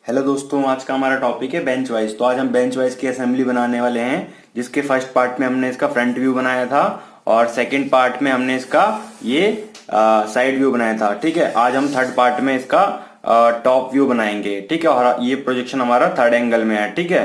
Hello दोस्तों, आज का हमारा टॉपिक है बेंच वाइज। तो आज हम बेंच वाइज की असेंबली बनाने वाले हैं, जिसके फर्स्ट पार्ट में हमने इसका फ्रंट व्यू बनाया था और सेकंड पार्ट में हमने इसका ये साइड व्यू बनाया था। ठीक है, आज हम थर्ड पार्ट में इसका टॉप व्यू बनाएंगे। ठीक है, और ये प्रोजेक्शन हमारा थर्ड एंगल में है। ठीक है,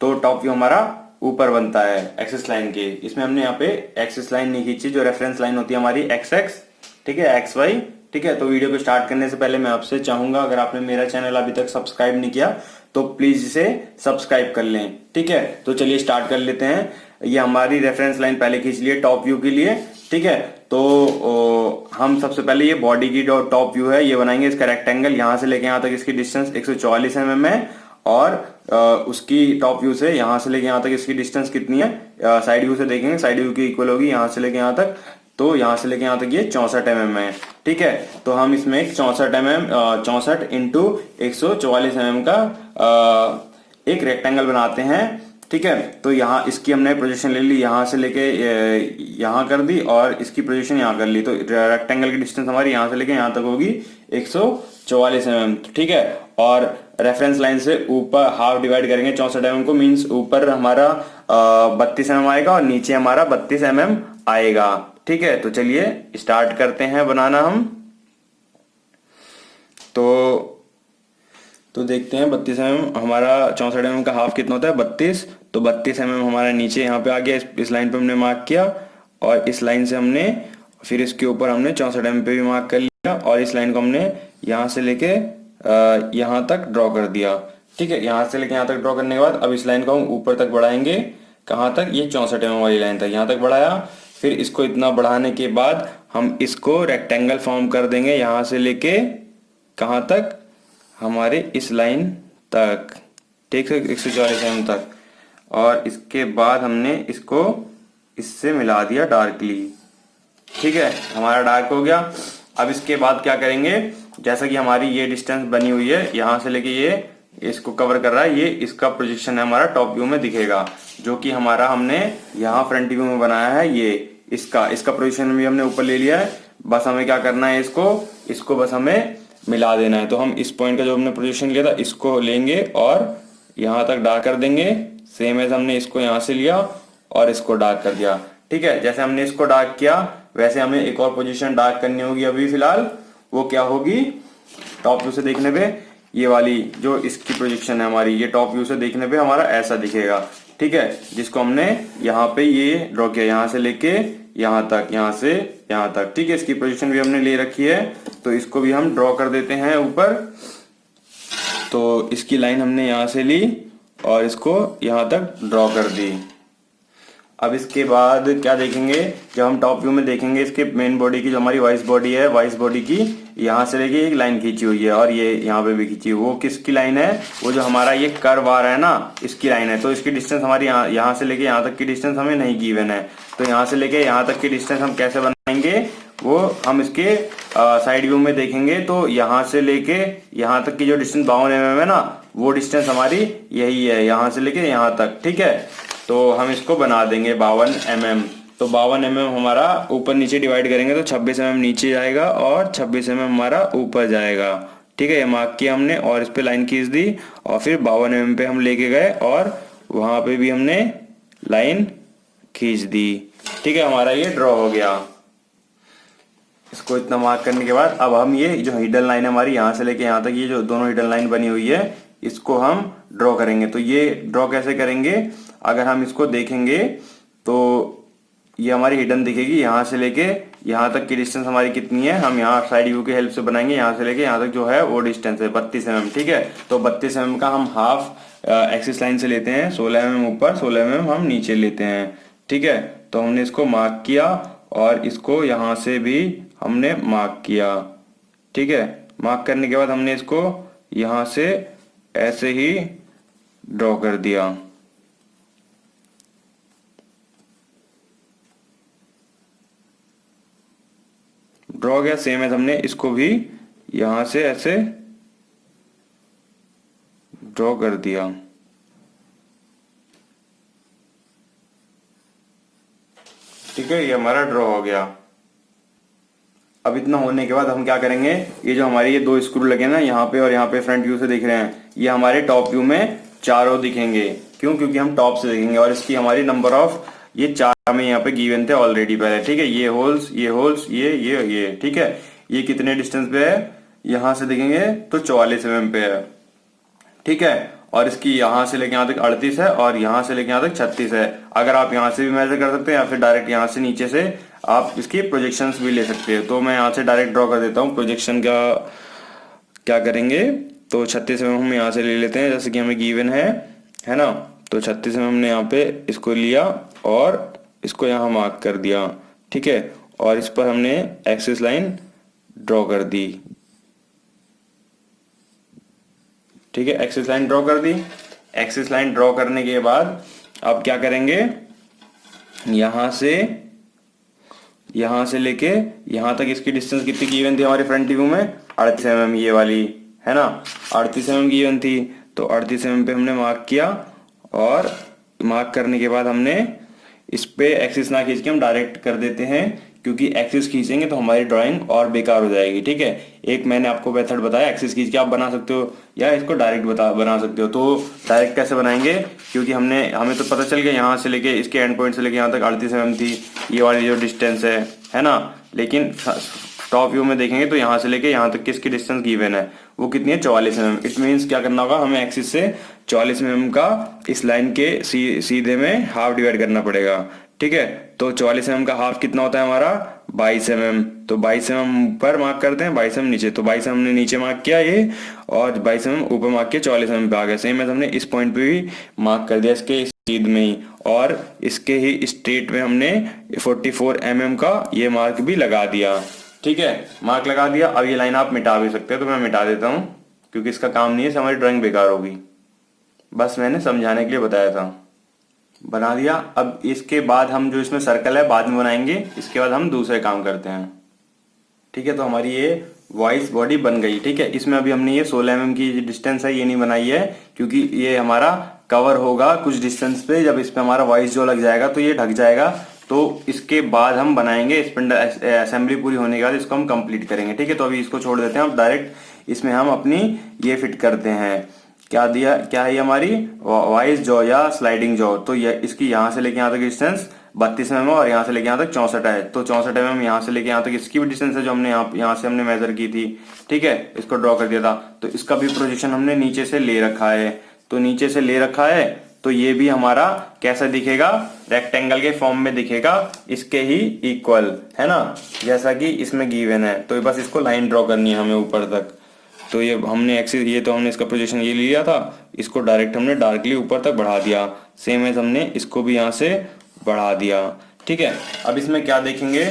तो टॉप व्यू हमारा ऊपर बनता है एक्सिस लाइन के। इसमें हमने यहाँ पे एक्सिस लाइन नहीं खींची, जो रेफरेंस लाइन होती है हमारी एक्स एक्स, ठीक है, एक्स वाई। ठीक है, तो वीडियो को स्टार्ट करने से पहले मैं आपसे चाहूंगा, अगर आपने मेरा चैनल अभी तक सब्सक्राइब नहीं किया तो प्लीज इसे सब्सक्राइब कर लें। ठीक है, तो चलिए स्टार्ट कर लेते हैं। ये हमारी रेफरेंस लाइन पहले खींच लिए टॉप व्यू के लिए। ठीक है, तो हम सबसे पहले ये बॉडी की टॉप व्यू है ये बनाएंगे। इसका रेक्टेंगल यहाँ से लेके यहाँ तक इसकी डिस्टेंस 144 mm है, और उसकी टॉप व्यू से यहाँ से लेके यहाँ तक इसकी डिस्टेंस कितनी है, साइड व्यू से देखेंगे, साइड व्यू की इक्वल होगी यहाँ से लेके यहाँ तक। तो यहाँ से लेके यहाँ तक ये 64 mm है। ठीक है, तो हम इसमें एक 64 का एक रेक्टेंगल बनाते हैं। ठीक है, तो यहाँ इसकी हमने पोजीशन ले ली, यहाँ से लेके यहाँ कर दी, और इसकी पोजीशन यहाँ कर ली। तो रेक्टेंगल की डिस्टेंस हमारी यहाँ से लेके यहाँ तक होगी 144 mm। ठीक है, और रेफरेंस लाइन से ऊपर हाफ डिवाइड करेंगे 64 mm को, मीन्स ऊपर हमारा 32 mm आएगा और नीचे हमारा 32 mm आएगा। ठीक है, तो चलिए स्टार्ट करते हैं बनाना हम। तो देखते हैं 32 mm हमारा 64 mm का हाफ कितना होता है 32। तो 32 mm हमारा नीचे यहाँ पे आ गया, इस लाइन पे हमने मार्क किया, और इस लाइन से हमने फिर इसके ऊपर हमने 64 mm पे भी मार्क कर लिया, और इस लाइन को हमने यहाँ से लेके यहाँ तक ड्रॉ कर दिया। ठीक है, यहाँ से लेके यहाँ तक ड्रॉ करने के बाद अब इस लाइन को हम ऊपर तक बढ़ाएंगे। कहाँ तक? ये 64 mm वाली लाइन तक, यहाँ तक बढ़ाया। फिर इसको इतना बढ़ाने के बाद हम इसको रेक्टेंगल फॉर्म कर देंगे, यहाँ से लेके कहाँ तक? हमारे इस लाइन तक। ठीक है, 144 mm तक। और इसके बाद हमने इसको इससे मिला दिया डार्कली। ठीक है, हमारा डार्क हो गया। अब इसके बाद क्या करेंगे, जैसा कि हमारी ये डिस्टेंस बनी हुई है, यहाँ से लेके ये इसको कवर कर रहा है, ये इसका प्रोजेक्शन है हमारा टॉप व्यू में दिखेगा, जो कि हमारा हमने यहाँ फ्रंट व्यू में बनाया है। ये इसका प्रोजेक्शन भी हमने ऊपर ले लिया है। बस हमें क्या करना है, इसको बस हमें मिला देना है। तो हम इस पॉइंट का जो हमने प्रोजेक्शन लिया था इसको लेंगे और यहाँ तक डार्क कर देंगे, सेम एज हमने इसको यहाँ से लिया और इसको डार्क कर दिया। ठीक है, जैसे हमने इसको डार्क किया वैसे हमें एक और पोजीशन डार्क करनी होगी अभी फिलहाल। वो क्या होगी? टॉप व्यू से देखने पे ये वाली जो इसकी प्रोजेक्शन है हमारी, ये टॉप व्यू से देखने पे हमारा ऐसा दिखेगा। ठीक है, जिसको हमने यहाँ पे ये ड्रॉ किया, यहाँ से लेके यहाँ तक, यहाँ से यहाँ तक। ठीक है, इसकी पोजीशन भी हमने ले रखी है, तो इसको भी हम ड्रॉ कर देते हैं ऊपर। तो इसकी लाइन हमने यहाँ से ली और इसको यहाँ तक ड्रॉ कर दी। अब इसके बाद क्या देखेंगे, जब हम टॉप व्यू में देखेंगे इसके मेन बॉडी की, जो हमारी वाइस बॉडी है, वाइस बॉडी की यहाँ से लेके एक लाइन खींची हुई है, और ये यहाँ पे भी खींची हुई। वो किसकी लाइन है? वो जो हमारा ये कर्व आ रहा है ना, इसकी लाइन है। तो इसकी डिस्टेंस हमारी यहाँ से लेके यहाँ तक की डिस्टेंस हमें नहीं गिवन है। तो यहाँ से लेके यहाँ तक की डिस्टेंस हम कैसे बनाएंगे, वो हम इसके साइड व्यू में देखेंगे। तो यहाँ से लेके यहाँ तक की जो डिस्टेंस 52 mm है ना, वो डिस्टेंस हमारी यही है, यहाँ से लेके यहाँ तक। ठीक है, तो हम इसको बना देंगे 52 mm। तो 52 mm हमारा ऊपर नीचे डिवाइड करेंगे तो 26 mm नीचे जाएगा और 26 mm हमारा ऊपर जाएगा। ठीक है, ये मार्क किया हमने और इस पे लाइन खींच दी, और फिर 52 mm पे हम लेके गए और वहां पे भी हमने लाइन खींच दी। ठीक है, हमारा ये ड्रॉ हो गया। इसको इतना मार्क करने के बाद अब हम ये जो हिडन लाइन है हमारी यहाँ से लेके यहाँ तक, ये जो दोनों हिडन लाइन बनी हुई है, इसको हम ड्रॉ करेंगे। तो ये ड्रॉ कैसे करेंगे, अगर हम इसको देखेंगे तो ये हमारी हिडन दिखेगी। यहाँ से लेके यहाँ तक की डिस्टेंस हमारी कितनी है, हम यहाँ साइड व्यू की हेल्प से बनाएंगे। यहाँ से लेके यहाँ तक जो है वो डिस्टेंस है 32 mm। ठीक है, तो 32 mm का हम हाफ एक्सिस लाइन से लेते हैं, 16 mm ऊपर, 16 mm हम नीचे लेते हैं। ठीक है, तो हमने इसको मार्क किया और इसको यहाँ से भी हमने मार्क किया। ठीक है, मार्क करने के बाद हमने इसको यहाँ से ऐसे ही ड्रॉ कर दिया। ड्रॉ गया, सेम है, हमने इसको भी यहां से ऐसे ड्रॉ कर दिया। ठीक है, ये हमारा ड्रॉ हो गया। अब इतना होने के बाद हम क्या करेंगे, ये जो हमारी ये दो स्क्रू लगे ना यहाँ पे और यहाँ पे फ्रंट व्यू से दिख रहे हैं, ये हमारे टॉप व्यू में चारों दिखेंगे। क्यों? क्योंकि हम टॉप से देखेंगे और इसकी हमारी नंबर ऑफ ये 4 हमें यहाँ पे गिवन थे ऑलरेडी पहले। ठीक है, ये होल्स, ये होल्स, ये ठीक है। ये कितने डिस्टेंस पे है? यहाँ से देखेंगे तो 44 mm पे है। ठीक है, और इसकी यहाँ से लेके यहाँ तक 38 है और यहाँ से लेके यहाँ तक 36 है। अगर आप यहाँ से भी मेजर कर सकते हैं या फिर डायरेक्ट यहाँ से नीचे से आप इसकी प्रोजेक्शंस भी ले सकते हैं। तो मैं यहाँ से डायरेक्ट ड्रॉ कर देता हूँ। प्रोजेक्शन का क्या करेंगे, तो 36 mm हम यहाँ से ले लेते हैं जैसे कि हमें गिवन है ना। तो 36 mm हमने यहाँ पे इसको लिया और इसको यहाँ मार्क कर दिया। ठीक है, और इस पर हमने एक्सिस लाइन ड्रॉ कर दी। ठीक है, एक्सिस लाइन ड्रॉ कर दी। एक्सिस लाइन ड्रॉ करने के बाद अब क्या करेंगे, यहां से लेके यहां तक इसकी डिस्टेंस कितनी गिवन थी हमारे फ्रंट व्यू में? 38 mm, ये वाली है ना, 38 mm गिवन थी। तो 38 mm पे हमने मार्क किया और मार्क करने के बाद हमने इस पे एक्सिस ना खींच के हम डायरेक्ट कर देते हैं, क्योंकि एक्सिस खींचेंगे तो हमारी ड्राइंग और बेकार हो जाएगी। ठीक है, एक मैंने आपको मेथड बताया, एक्सिस खींच के आप बना सकते हो या इसको डायरेक्ट बना सकते हो। तो डायरेक्ट कैसे बनाएंगे, क्योंकि हमें तो पता चल गया यहाँ से लेके इसके एंड पॉइंट से लेके यहाँ तक 38 mm थी ये वाली जो डिस्टेंस है ना। लेकिन टॉप व्यू में देखेंगे तो यहाँ से लेके यहाँ तक किसकी डिस्टेंस गिवन है, वो कितनी है? 44 mm। इट मीन्स क्या करना होगा, हमें एक्सिस से 44 mm का इस लाइन के सीधे में हाफ डिवाइड करना पड़ेगा। ठीक है, तो 44 mm का हाफ कितना होता है हमारा? 22 mm। तो 22 mm पर मार्क करते हैं, 22 mm नीचे। तो 22 mm हमने नीचे मार्क किया ये, और 22 mm ऊपर मार्क किया, 44 mm पे आ गया। सेम है, हमने इस पॉइंट पे भी मार्क कर दिया इसके सीध में ही, और इसके ही स्ट्रेट में हमने 44 mm का ये मार्क भी लगा दिया। ठीक है, मार्क लगा दिया। अब ये लाइन आप मिटा भी सकते हैं, तो मैं मिटा देता हूँ क्योंकि इसका काम नहीं है, हमारी ड्राइंग बेकार होगी। बस मैंने समझाने के लिए बताया था। बना दिया। अब इसके बाद हम जो इसमें सर्कल है बाद में बनाएंगे, इसके बाद हम दूसरे काम करते हैं। ठीक है, तो हमारी ये वॉइस बॉडी बन गई। ठीक है, इसमें अभी हमने ये 16 mm की डिस्टेंस है ये नहीं बनाई है, क्योंकि ये हमारा कवर होगा कुछ डिस्टेंस पे। जब इस पे हमारा वॉइस जो लग जाएगा तो ये ढक जाएगा। तो इसके बाद हम बनाएंगे स्पिंडल असेंबली पूरी होने के बाद इसको हम कंप्लीट करेंगे। ठीक है, तो अभी इसको छोड़ देते हैं। अब डायरेक्ट इसमें हम अपनी ये फिट करते हैं। क्या दिया, क्या है हमारी वॉइस जॉ या स्लाइडिंग जॉ। तो ये इसकी यहाँ से लेके यहाँ तक डिस्टेंस 32 mm और यहाँ से लेके यहाँ तक 64 है। तो 64 mm यहाँ से लेके यहाँ तक इसकी भी डिस्टेंस है जो हमने यहाँ से हमने मेजर की थी। ठीक है, इसको ड्रॉ कर दिया था। तो इसका भी प्रोजेक्शन हमने नीचे से ले रखा है। तो नीचे से ले रखा है तो ये भी हमारा कैसा दिखेगा? रेक्टेंगल के फॉर्म में दिखेगा, इसके ही इक्वल, है ना, जैसा कि इसमें गिवन है। तो बस इसको लाइन ड्रॉ करनी है हमें ऊपर तक। तो ये हमने एक्सिस, ये तो हमने इसका प्रोजेक्शन ये लिया था, इसको डायरेक्ट हमने डार्कली ऊपर तक बढ़ा दिया। सेम एज हमने इसको भी यहाँ से बढ़ा दिया। ठीक है, अब इसमें क्या देखेंगे,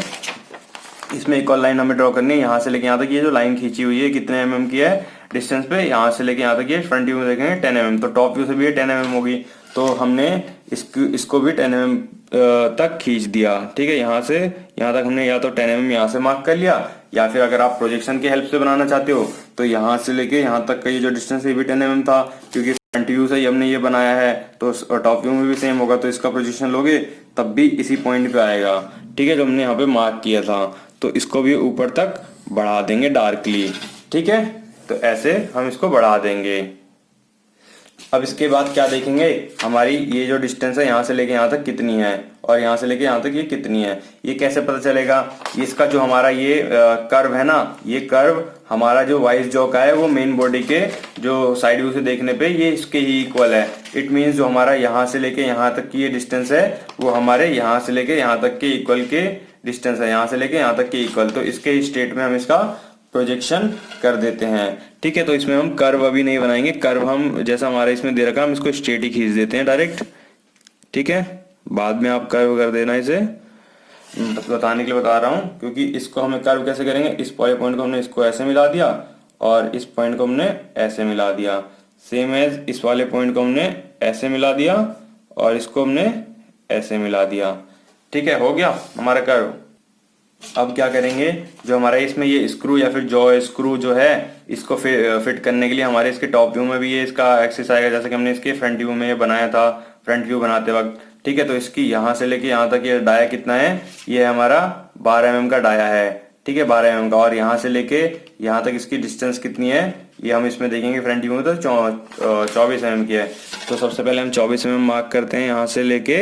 इसमें एक और लाइन हमें ड्रॉ करनी है यहाँ से लेके यहाँ तक। ये जो लाइन खींची हुई है कितने mm की है डिस्टेंस पे? यहाँ से लेके यहाँ तक ये फ्रंट व्यू में देखेंगे 10 mm। तो टॉप व्यू से भी ये 10 mm होगी। तो हमने इसको भी 10 mm तक खींच दिया। ठीक है, यहाँ से यहाँ तक हमने या तो 10 mm यहाँ से मार्क कर लिया, या फिर अगर आप प्रोजेक्शन की हेल्प से बनाना चाहते हो तो यहाँ से लेके यहाँ तक का ये जो डिस्टेंस है ये भी 10 mm था, क्योंकि फ्रंट व्यू से ही हमने ये बनाया है। तो टॉप व्यू में भी सेम होगा। तो इसका प्रोजेक्शन लोगे तब भी इसी पॉइंट पे आएगा। ठीक है, जो हमने यहाँ पे मार्क किया था। तो इसको भी ऊपर तक बढ़ा देंगे डार्कली। ठीक है, तो ऐसे हम इसको बढ़ा देंगे। अब इसके बाद क्या देखेंगे, हमारी ये जो डिस्टेंस है यहाँ से लेके यहाँ तक कितनी है और यहाँ से लेके यहाँ तक ये कितनी है, ये कैसे पता चलेगा? इसका जो हमारा ये कर्व है ना, ये कर्व हमारा जो वाइस जॉ का है वो मेन बॉडी के जो साइड व्यू से देखने पे ये इसके ही इक्वल है। इट मीन्स जो हमारा यहाँ से लेके यहाँ तक की ये डिस्टेंस है वो हमारे यहाँ से लेके यहाँ तक के इक्वल के डिस्टेंस है, यहाँ से लेके यहाँ तक के इक्वल। तो इसके स्टेट में हम इसका प्रोजेक्शन कर देते हैं। ठीक है, तो इसमें हम कर्व अभी नहीं बनाएंगे। कर्व हम जैसा हमारा इसमें दे रखा हम इसको स्ट्रेट ही खींच देते हैं डायरेक्ट। ठीक है, बाद में आप कर्व कर देना, इसे बस बताने के लिए बता रहा हूँ। क्योंकि इसको हमें कर्व कैसे करेंगे, इस पॉइंट को हमने इसको ऐसे मिला दिया और इस पॉइंट को हमने ऐसे मिला दिया। सेम एज इस वाले पॉइंट को हमने ऐसे मिला दिया और इसको हमने ऐसे मिला दिया। ठीक है, हो गया हमारा कर्व। अब क्या करेंगे, जो हमारा इसमें ये स्क्रू या फिर जॉ स्क्रू जो है इसको फिट करने के लिए हमारे इसके टॉप व्यू में भी ये इसका एक्सिस आएगा, जैसे कि हमने इसके फ्रंट व्यू में ये बनाया था फ्रंट व्यू बनाते वक्त। ठीक है, तो इसकी यहाँ से लेके यहाँ तक ये डाया कितना है, ये हमारा 12 mm का डाया है। ठीक है, 12 mm का। और यहाँ से लेके यहाँ तक इसकी डिस्टेंस कितनी है ये हम इसमें देखेंगे फ्रंट व्यू में, तो 24 mm की है। तो सबसे पहले हम 24 mm मार्क करते हैं, यहाँ से लेके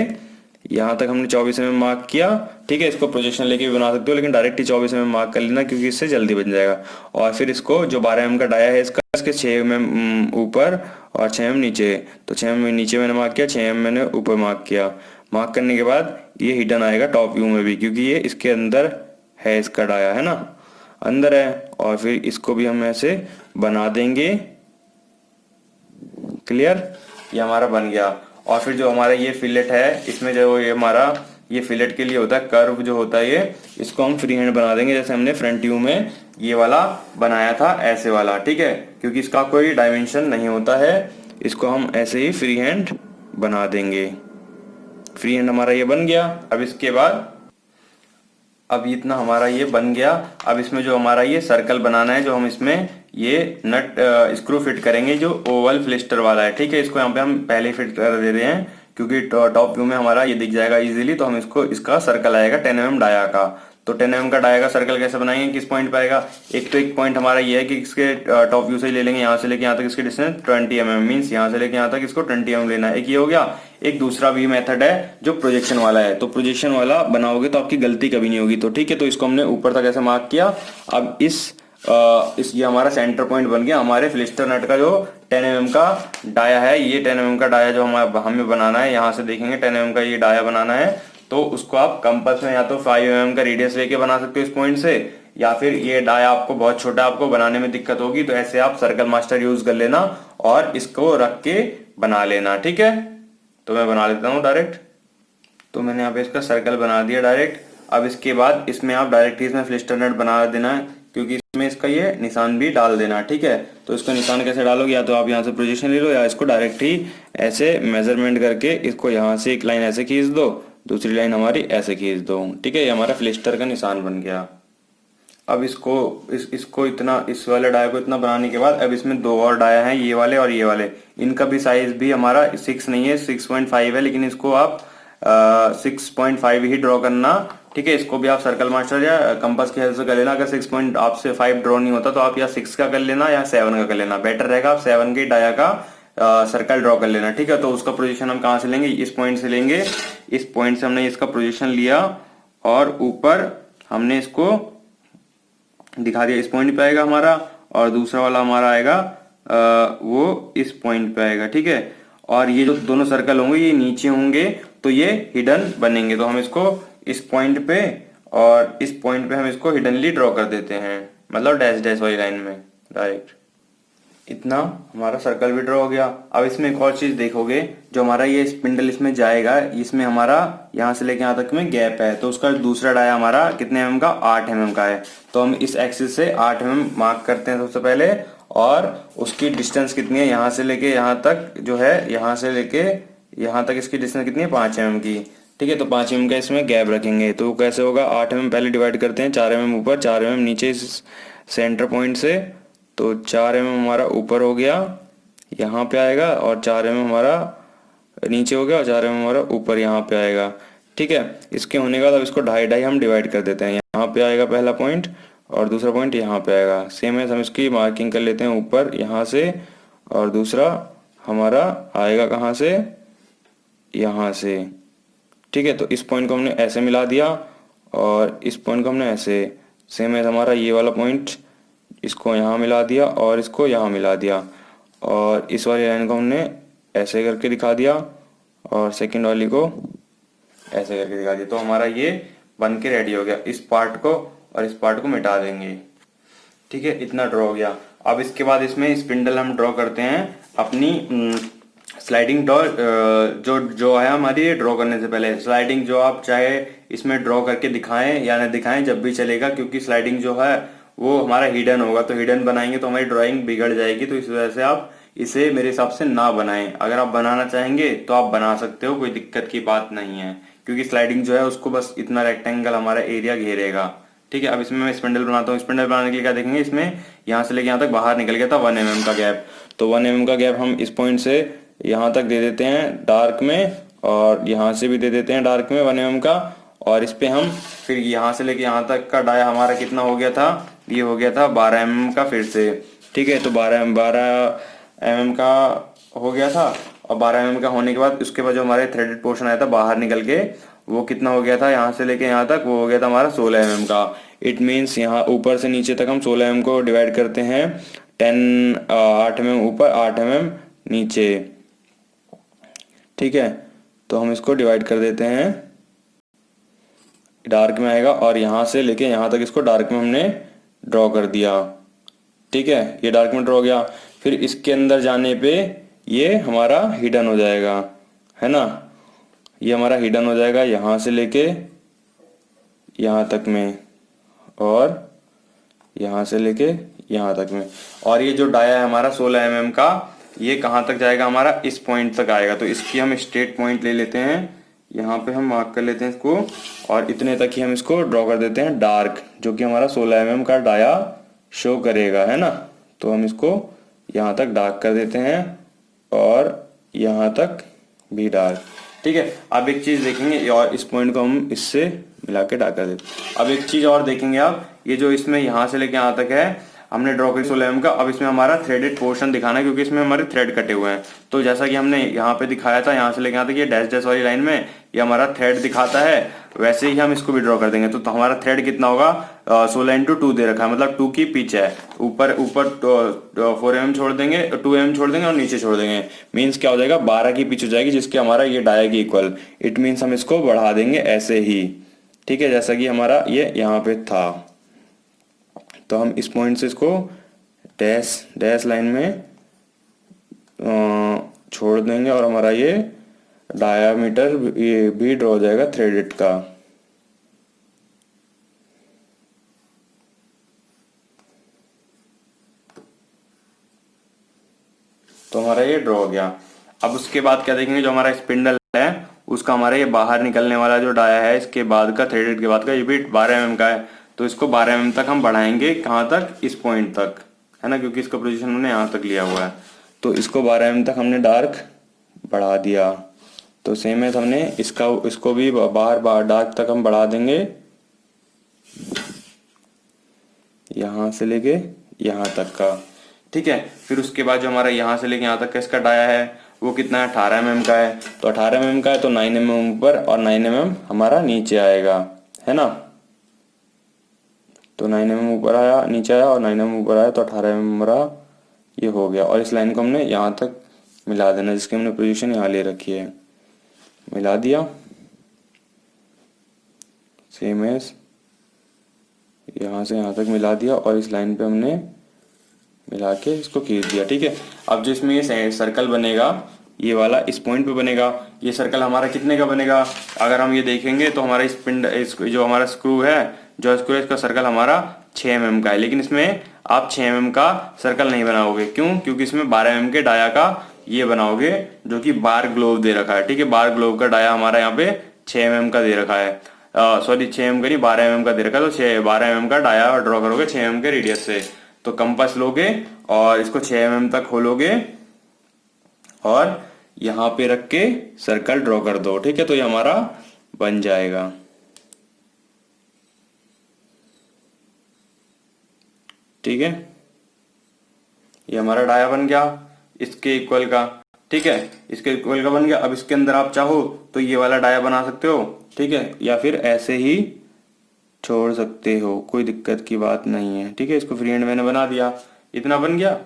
यहाँ तक हमने 24 mm मार्क किया। ठीक है, इसको प्रोजेक्शन लेके भी बना सकते हो, लेकिन डायरेक्ट ही 24 mm मार्क कर लेना, क्योंकि इससे जल्दी बन जाएगा। और फिर इसको जो 12 mm का डाया है इसका, इसके 6 mm ऊपर और 6 mm नीचे, तो 6 mm नीचे मैंने मार्क किया, 6 mm मैंने ऊपर मार्क किया। मार्क करने के बाद ये हिडन आएगा टॉप व्यू में भी, क्योंकि ये इसके अंदर है, इसका डाया है ना, अंदर है। और फिर इसको भी हम ऐसे बना देंगे। क्लियर, ये हमारा बन गया। और फिर जो हमारा ये फिलेट है, इसमें जो ये हमारा ये फिलेट के लिए होता है कर्व जो होता है ये, इसको हम फ्री हैंड बना देंगे, जैसे हमने फ्रंट व्यू में ये वाला बनाया था ऐसे वाला। ठीक है, क्योंकि इसका कोई डायमेंशन नहीं होता है, इसको हम ऐसे ही फ्री हैंड बना देंगे। फ्री हैंड हमारा ये बन गया। अब इसके बाद अब इतना हमारा ये बन गया। अब इसमें जो हमारा ये सर्कल बनाना है, जो हम इसमें ये नट स्क्रू फिट करेंगे, जो ओवल फ्लिस्टर वाला है। ठीक है, इसको यहाँ पे हम पहले फिट कर दे रहे हैं, क्योंकि टॉप व्यू में हमारा ये दिख जाएगा इजीली। तो हम इसका सर्कल आएगा 10 mm डाया का। तो 10 mm का डाया का सर्कल कैसे बनाएंगे, किस पॉइंट पे आएगा? एक पॉइंट हमारा ये है कि इसके टॉप व्यू से ही ले लेंगे, यहाँ से लेके यहाँ तक इसकी डिस्टेंस 20 mm, मीन्स यहाँ से लेके यहाँ तक इसको 20 mm लेना है। एक ये हो गया। एक दूसरा भी मेथड है जो प्रोजेक्शन वाला है। तो प्रोजेक्शन वाला बनाओगे तो आपकी गलती कभी नहीं होगी। तो ठीक है, तो इसको हमने ऊपर तक ऐसे मार्क किया। अब ये हमारा सेंटर पॉइंट बन गया हमारे फ्लिस्टर नट का, जो 10 mm का डाया है। ये 10 mm का डाया जो हमें बनाना है, यहाँ से देखेंगे 10 mm का ये डाया बनाना है। तो उसको आप कंपास में या तो 5 mm का रेडियस लेके बना सकते हो इस पॉइंट से, या फिर ये डाया आपको बहुत छोटा, आपको बनाने में दिक्कत होगी, तो ऐसे आप सर्कल मास्टर यूज कर लेना और इसको रख के बना लेना। ठीक है, तो मैं बना लेता हूँ डायरेक्ट। तो मैंने यहाँ पे इसका सर्कल बना दिया डायरेक्ट। अब इसके बाद इसमें आप डायरेक्ट ही इसमें फ्लिस्टर नट बना देना है, क्योंकि इसमें इसका ये निशान भी डाल देना। ठीक है, तो इसका निशान कैसे डालोगे, या तो आप यहाँ से प्रोजेक्शन ले लो, या इसको डायरेक्ट ही ऐसे मेजरमेंट करके इसको यहाँ से एक लाइन ऐसे खींच दो, दूसरी लाइन हमारी ऐसे खींच दो। ठीक है, ये हमारा फ्लिस्टर का निशान बन गया। अब इसको इतना, इस वाले डाया को इतना बनाने के बाद अब इसमें दो और डाया हैं, ये वाले और ये वाले। इनका भी साइज भी हमारा 6 नहीं है, 6.5 है, लेकिन इसको आप 6.5 ही ड्रॉ करना। ठीक है, इसको भी आप सर्कल मास्टर या कंपास की हेल्प से कर लेना। अगर 6 पॉइंट आपसे 5 ड्रॉ नहीं होता तो आप या 6 का कर लेना या 7 का कर लेना, बेटर रहेगा। आप 7 के डाया का सर्कल ड्रॉ कर लेना। ठीक है, तो उसका पोजीशन हम कहाँ से लेंगे, इस पॉइंट से लेंगे। इस पॉइंट से हमने इसका पोजीशन लिया और ऊपर हमने इसको दिखा दिया, इस पॉइंट पे आएगा हमारा, और दूसरा वाला हमारा आएगा वो इस पॉइंट पे आएगा। ठीक है, और ये जो दोनों सर्कल होंगे ये नीचे होंगे, तो ये हिडन बनेंगे। तो हम इसको इस पॉइंट पे और इस पॉइंट पे हम इसको हिडनली ड्रॉ कर देते हैं, मतलब डैश डैश वाली लाइन में डायरेक्ट। इतना हमारा सर्कल भी ड्रॉ हो गया। अब इसमें एक और चीज देखोगे, जो हमारा ये स्पिंडल इसमें जाएगा, इसमें हमारा यहाँ से लेके यहाँ तक में गैप है, तो उसका दूसरा डाया हमारा कितने mm का, 8 mm का है। तो हम इस एक्सिस से 8 mm मार्क करते हैं सबसे पहले, और उसकी डिस्टेंस कितनी है, यहाँ से लेके यहाँ तक जो है, यहाँ से लेके यहाँ तक इसकी डिस्टेंस कितनी है, 5 mm की। ठीक है, तो 5 mm का इसमें गैप रखेंगे। तो कैसे होगा, 8 mm पहले डिवाइड करते हैं, 4 mm ऊपर 4 mm नीचे इस सेंटर पॉइंट से। तो 4 mm हमारा ऊपर हो गया, यहाँ पे आएगा, और 4 mm हमारा नीचे हो गया, और 4 mm हमारा ऊपर यहाँ पे आएगा। ठीक है, इसके होने के बाद अब इसको ढाई ढाई हम डिवाइड कर देते हैं। यहाँ पे आएगा पहला पॉइंट और दूसरा पॉइंट यहाँ पे आएगा। सेम है, हम इसकी मार्किंग कर लेते हैं ऊपर यहाँ से, और दूसरा हमारा आएगा कहाँ से, यहाँ से। ठीक है, तो इस पॉइंट को हमने ऐसे मिला दिया और इस पॉइंट को हमने ऐसे। सेम है, हमारा ये वाला पॉइंट, इसको यहाँ मिला दिया और इसको यहाँ मिला दिया, और इस वाली लाइन को हमने ऐसे करके दिखा दिया और सेकंड वाली को ऐसे करके दिखा दिया। तो हमारा ये बन के रेडी हो गया। इस पार्ट को और इस पार्ट को मिटा देंगे। ठीक है, इतना ड्रॉ हो गया। अब इसके बाद इसमें स्पिंडल हम ड्रॉ करते हैं अपनी स्लाइडिंग डॉ जो है हमारी ड्रॉ करने से पहले। स्लाइडिंग जो आप चाहे इसमें ड्रॉ करके दिखाएं या ना दिखाएं, जब भी चलेगा, क्योंकि स्लाइडिंग जो है वो हमारा हिडन होगा। तो हिडन बनाएंगे तो हमारी ड्राइंग बिगड़ जाएगी, तो इस वजह से आप इसे मेरे हिसाब से ना बनाएं। अगर आप बनाना चाहेंगे तो आप बना सकते हो, कोई दिक्कत की बात नहीं है, क्योंकि स्लाइडिंग जो है उसको बस इतना रेक्टेंगल हमारा एरिया घेरेगा। ठीक है, अब इसमें मैं स्पिंडल बनाता हूँ। स्पिंडल बनाने के लिए क्या देखेंगे, इसमें यहाँ से लेके यहाँ तक बाहर निकल गया था 1 mm का गैप। तो 1 mm का गैप हम इस पॉइंट से यहाँ तक दे देते हैं डार्क में, और यहाँ से भी दे देते हैं डार्क में 1 mm का, और इस पे हम फिर यहाँ से लेके यहाँ तक का डाया हमारा कितना हो गया था, ये हो गया था 12 mm का फिर से। ठीक है, तो 12 mm का हो गया था, और 12 mm का होने के बाद उसके बाद जो हमारे थ्रेडेड पोर्शन आया था बाहर निकल के, वो कितना हो गया था यहाँ से लेके यहाँ तक, वो हो गया था हमारा 16 mm का। इट मीन्स यहाँ ऊपर से नीचे तक हम 16 mm को डिवाइड करते हैं 8 mm ऊपर 8 mm नीचे। ठीक है, तो हम इसको डिवाइड कर देते हैं, डार्क में आएगा, और यहाँ से लेके यहाँ तक इसको डार्क में हमने ड्रॉ कर दिया। ठीक है, ये डार्क में ड्रॉ हो गया। फिर इसके अंदर जाने पे ये हमारा हिडन हो जाएगा, है ना, ये हमारा हिडन हो जाएगा यहाँ से लेके यहाँ तक में, और यहाँ से लेके यहाँ तक में। और ये जो डाया है हमारा 16 mm का, ये कहाँ तक जाएगा हमारा, इस पॉइंट तक आएगा। तो इसकी हम स्ट्रेट पॉइंट ले लेते हैं, यहाँ पे हम मार्क कर लेते हैं इसको, और इतने तक ही हम इसको ड्रॉ कर देते हैं डार्क, जो कि हमारा 16 mm का डाया शो करेगा, है ना। तो हम इसको यहाँ तक डार्क कर देते हैं, और यहाँ तक भी डार्क। ठीक है, अब एक चीज देखेंगे, और इस पॉइंट को हम इससे मिला के डार्क कर देते हैं। अब एक चीज और देखेंगे आप, ये जो इसमें यहाँ से लेके यहाँ तक है हमने ड्रॉ करी 16 mm का, अब इसमें हमारा थ्रेडेड पोर्शन दिखाना है, क्योंकि इसमें हमारे थ्रेड कटे हुए हैं। तो जैसा कि हमने यहाँ पे दिखाया था, यहाँ से लेके यहाँ तक ये डैश डैश वाली लाइन में ये हमारा थ्रेड दिखाता है, वैसे ही हम इसको भी ड्रॉ कर देंगे। तो हमारा थ्रेड कितना होगा, 16x2 दे रखा है, मतलब 2 की पिच है, ऊपर 4 mm छोड़ देंगे, 2 mm छोड़ देंगे और नीचे छोड़ देंगे। मीन्स क्या हो जाएगा, 12 की पिच हो जाएगी, जिसके हमारा ये डाया की इक्वल। इट मीन्स हम इसको बढ़ा देंगे ऐसे ही। ठीक है, जैसा कि हमारा ये यहाँ पे था, तो हम इस पॉइंट से इसको डैश डैश लाइन में छोड़ देंगे, और हमारा ये डायामीटर ये भी ड्रॉ हो जाएगा थ्रेडेड का। तो हमारा ये ड्रॉ हो गया। अब उसके बाद क्या देखेंगे, जो हमारा स्पिंडल है उसका हमारा ये बाहर निकलने वाला जो डाया है, इसके बाद का थ्रेडेड के बाद का, ये भी 12 mm का है। तो इसको 12 mm तक हम बढ़ाएंगे, कहाँ तक, इस पॉइंट तक, है ना, क्योंकि इसका पोजीशन हमने यहाँ तक लिया हुआ है। तो इसको 12 mm तक हमने डार्क बढ़ा दिया। तो सेम है, हमने इसको भी बाहर डार्क तक हम बढ़ा देंगे, यहाँ से लेके यहाँ तक का। ठीक है, फिर उसके बाद जो हमारा यहाँ से लेके यहाँ तक का इसका डाया है वो कितना है, 18 mm का है। तो 18 mm का है, तो 9 mm ऊपर और 9 mm हमारा नीचे आएगा, है ना। तो 9 mm ऊपर आया, नीचे आया, और 9 mm ऊपर आया, तो 18 mm हमारा ये हो गया। और इस लाइन को हमने यहाँ तक मिला देना, जिसकी हमने पोजीशन यहाँ ले रखी है, मिला दिया। सेम एज यहाँ से यहाँ तक मिला दिया, और इस लाइन पे हमने मिला के इसको खींच दिया। ठीक है, अब जो इसमें ये सर्कल बनेगा, ये वाला इस पॉइंट पे बनेगा, ये सर्कल हमारा कितने का बनेगा, अगर हम ये देखेंगे तो हमारा इस जो हमारा स्क्रू है, जो स्क्रू है, इसका सर्कल हमारा 6 mm का है। लेकिन इसमें आप 6 mm का सर्कल नहीं बनाओगे, क्यों, क्योंकि इसमें 12 mm के डाया का ये बनाओगे, जो कि बार ग्लोव दे रखा है। ठीक है, बार ग्लोव का डाया हमारा यहाँ पे 6 mm का दे रखा है, सॉरी 6 mm का नहीं, 12 mm का दे रखा है। तो 12 mm का डाया ड्रॉ करोगे 6 mm के रेडियस से। तो कंपास लोगे और इसको 6 mm तक खोलोगे, और यहाँ पे रख के सर्कल ड्रॉ कर दो। ठीक है, तो ये हमारा बन जाएगा। ठीक है, ये हमारा डाया बन गया इसके इक्वल का। ठीक है, इसके इक्वल का बन गया। अब इसके अंदर आप चाहो तो ये वाला डाया बना सकते हो, ठीक है, या फिर ऐसे ही छोड़ सकते हो, कोई दिक्कत की बात नहीं है। ठीक है, इसको फ्री हैंड मैंने बना दिया, इतना बन गया।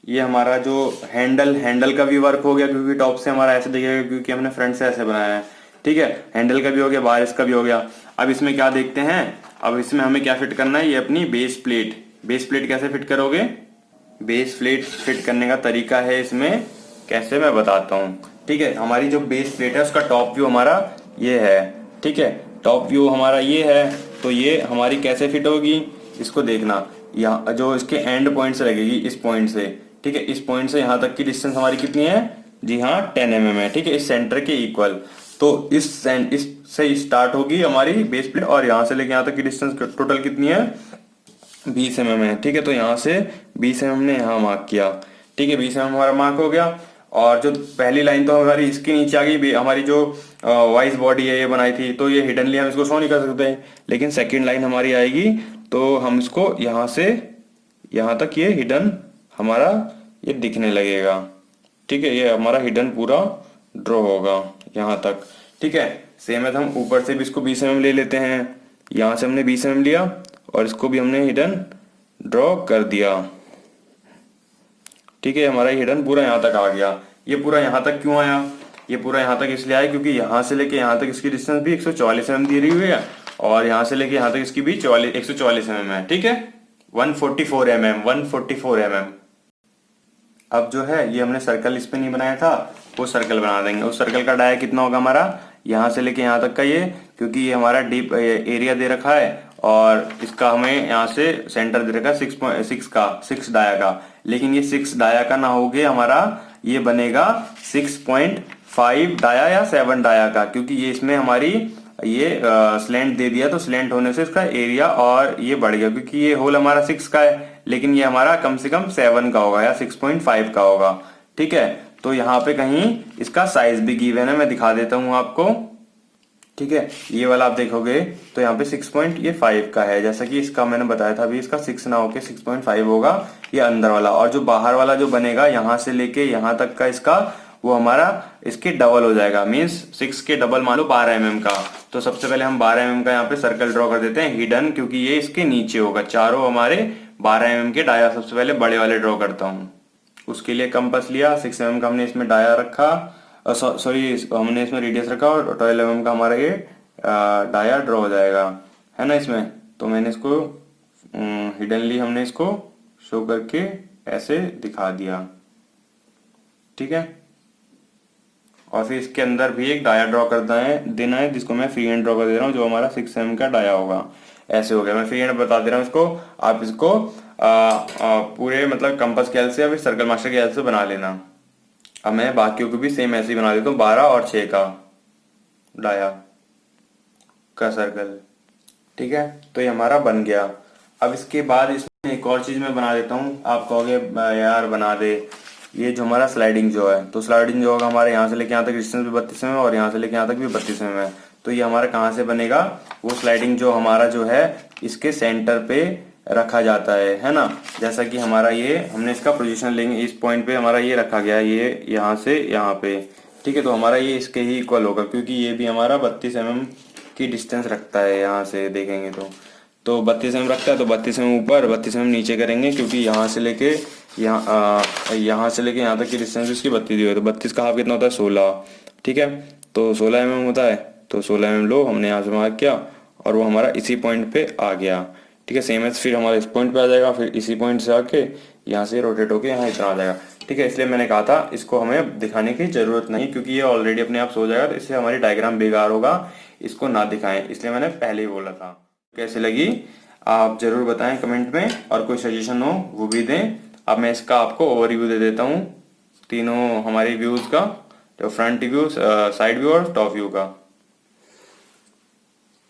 ये हमारा जो हैंडल का भी वर्क हो गया, क्योंकि टॉप से हमारा ऐसे दिखेगा, क्योंकि हमने फ्रंट से ऐसे बनाया है। ठीक है, हैंडल का भी हो गया, बाहर इसका भी हो गया। अब इसमें क्या देखते हैं, अब इसमें हमें क्या फिट करना है, ये अपनी बेस प्लेट कैसे फिट करोगे, बेस प्लेट फिट करने का तरीका है इसमें कैसे, मैं बताता हूँ। ठीक है, हमारी जो बेस प्लेट है उसका टॉप व्यू हमारा ये है। ठीक है, टॉप व्यू हमारा ये है, तो ये हमारी कैसे फिट होगी, इसको देखना। यहाँ जो इसके एंड पॉइंट से लगेगी, इस पॉइंट से। ठीक है, इस पॉइंट से यहाँ तक की डिस्टेंस हमारी कितनी है, जी हाँ 10 mm है। ठीक है, इस सेंटर के इक्वल। तो इससे स्टार्ट होगी हमारी बेस प्लेट, और यहाँ से लेके यहाँ तक की डिस्टेंस टोटल कितनी है, 20 mm है। ठीक है, तो यहाँ से 20 mm ने यहाँ मार्क किया। ठीक है, 20 mm हमारा मार्क हो गया। और जो पहली लाइन तो हमारी इसके नीचे आ गई, हमारी जो वाइस बॉडी है ये बनाई थी, तो ये हिडनली हम इसको शो नहीं कर सकते हैं। लेकिन सेकंड लाइन हमारी आएगी तो हम इसको यहाँ से यहाँ तक ये हिडन हमारा ये दिखने लगेगा। ठीक है, ये हमारा हिडन पूरा ड्रॉ होगा यहाँ तक। ठीक है, सेम है, हम ऊपर से भी इसको 20 mm ले लेते हैं। यहाँ से हमने 20 mm लिया और इसको भी हमने हिडन ड्रॉ कर दिया। ठीक है, हमारा हिडन पूरा यहाँ तक आ गया। ये पूरा यहाँ तक क्यों आया? ये पूरा यहाँ तक इसलिए आया क्योंकि यहाँ से लेके यहाँ तक इसकी डिस्टेंस भी 144 mm दी हुई है और यहाँ से लेके यहाँ तक इसकी भी 144 mm है। ठीक है, 144 mm, 144 mm। अब जो है ये हमने सर्कल इस पे नहीं बनाया था, वो सर्कल बना देंगे। उस सर्कल का डाया कितना होगा हमारा, यहाँ से लेके यहाँ तक का ये, क्योंकि ये हमारा डीप एरिया दे रखा है और इसका हमें यहाँ से सेंटर दे रखा है 6 डाया का। लेकिन ये 6 डाया का ना हो गया हमारा, ये बनेगा 6.5 डाया या 7 डाया का, क्योंकि ये इसमें हमारी ये स्लेंट दे दिया, तो स्लेंट होने से इसका एरिया और ये बढ़ गया, क्योंकि ये होल हमारा 6 का है लेकिन ये हमारा कम से कम 7 का होगा या 6.5 का होगा। ठीक है, तो यहाँ पे कहीं इसका साइज भी गिवन है, मैं दिखा देता हूँ आपको। ठीक है, ये वाला आप देखोगे तो यहाँ पे 6.5 का है, जैसा कि इसका मैंने बताया था अभी, इसका 6 ना होके 6.5 होगा ये अंदर वाला। और जो बाहर वाला जो बनेगा यहाँ से लेके यहाँ तक का इसका, वो हमारा इसके डबल हो जाएगा, मीन्स 6 के डबल मान लो 12 mm का। तो सबसे पहले हम 12 mm का यहाँ पे सर्कल ड्रॉ कर देते हैं हिडन, क्योंकि ये इसके नीचे होगा। चारों हमारे 12 mm के डाया सबसे पहले बड़े वाले ड्रॉ करता हूँ। उसके लिए कंपास लिया, 6 mm का हमने इसमें डाया रखा, सॉरी हमने इसमें रेडियस रखा और 12 mm का हमारा ये डाया ड्रॉ हो जाएगा, है ना इसमें। तो मैंने इसको हिडनली हमने इसको शो करके ऐसे दिखा दिया। ठीक है, और फिर इसके अंदर भी एक डाया ड्रॉ देना है, जिसको मैं फ्री हैंड ड्रॉ कर दे रहा हूँ, जो हमारा 6 mm का डाया होगा। ऐसे हो गया, मैं फ्री हैंड बता दे रहा हूँ इसको, आप इसको पूरे मतलब कंपास स्केल से या फिर सर्कल मास्टर स्केल से बना लेना। अब मैं बाकियों को भी सेम ऐसे ही बना देता हूँ, 12 और 6 का डाया का सर्कल। ठीक है, तो ये हमारा बन गया। अब इसके बाद इसमें एक और चीज मैं बना देता हूँ। आप कहोगे यार बना दे, ये जो हमारा स्लाइडिंग जो है, तो स्लाइडिंग जो होगा हमारे यहाँ से लेके यहाँ तक डिस्टेंस भी 32 mm और यहाँ से लेके यहाँ तक भी 32 mm है। तो ये हमारा कहाँ से बनेगा, वो स्लाइडिंग जो हमारा जो है इसके सेंटर पे रखा जाता है ना। जैसा कि हमारा ये हमने इसका पोजीशन लेंगे, इस पॉइंट पे हमारा ये रखा गया है, ये यहाँ से यहाँ पे। ठीक है, तो हमारा ये इसके ही इक्वल होगा, क्योंकि ये भी हमारा 32 mm की डिस्टेंस रखता है। यहाँ से देखेंगे तो 32 mm रखता है, तो 32 mm ऊपर 32 mm नीचे करेंगे, क्योंकि यहाँ से लेके यहाँ से लेके यहाँ तक की डिस्टेंस इसकी 32 दी हुई है। तो 32 का हाफ कितना होता है, 16। ठीक है, तो 16 mm होता है, तो 16 mm लो हमने यहाँ से मार्क किया और वो हमारा इसी पॉइंट पे आ गया। ठीक है, सेम एज फिर हमारा इस पॉइंट पे आ जाएगा, फिर इसी पॉइंट से आके यहाँ से रोटेट होके यहाँ इतना आ जाएगा। ठीक है, इसलिए मैंने कहा था इसको हमें दिखाने की जरूरत नहीं, क्योंकि ये ऑलरेडी अपने आप सो जाएगा, तो इससे हमारी डायग्राम बेकार होगा, इसको ना दिखाएं, इसलिए मैंने पहले ही बोला था। कैसे लगी आप जरूर बताएं कमेंट में, और कोई सजेशन हो वो भी दें। अब मैं इसका आपको ओवरव्यू दे देता हूँ तीनों हमारे व्यूज का, जो फ्रंट व्यू, साइड व्यू और टॉप व्यू का।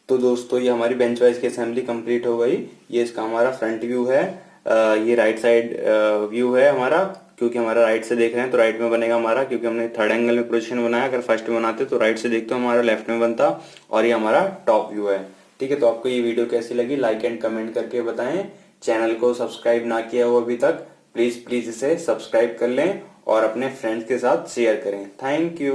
तो दोस्तों ये हमारी बेंच वाइज की असेंबली कंप्लीट हो गई। ये इसका हमारा फ्रंट व्यू है, ये राइट साइड व्यू है हमारा, क्योंकि हमारा राइट से देख रहे हैं तो राइट में बनेगा हमारा, क्योंकि हमने थर्ड एंगल में पोजीशन बनाया। अगर फर्स्ट में बनाते तो राइट से देखते हो हमारा लेफ्ट में बनता, और ये हमारा टॉप व्यू है। ठीक है, तो आपको ये वीडियो कैसी लगी लाइक एंड कमेंट करके बताएं। चैनल को सब्सक्राइब ना किया हो अभी तक, प्लीज इसे सब्सक्राइब कर लें और अपने फ्रेंड्स के साथ शेयर करें। Thank you.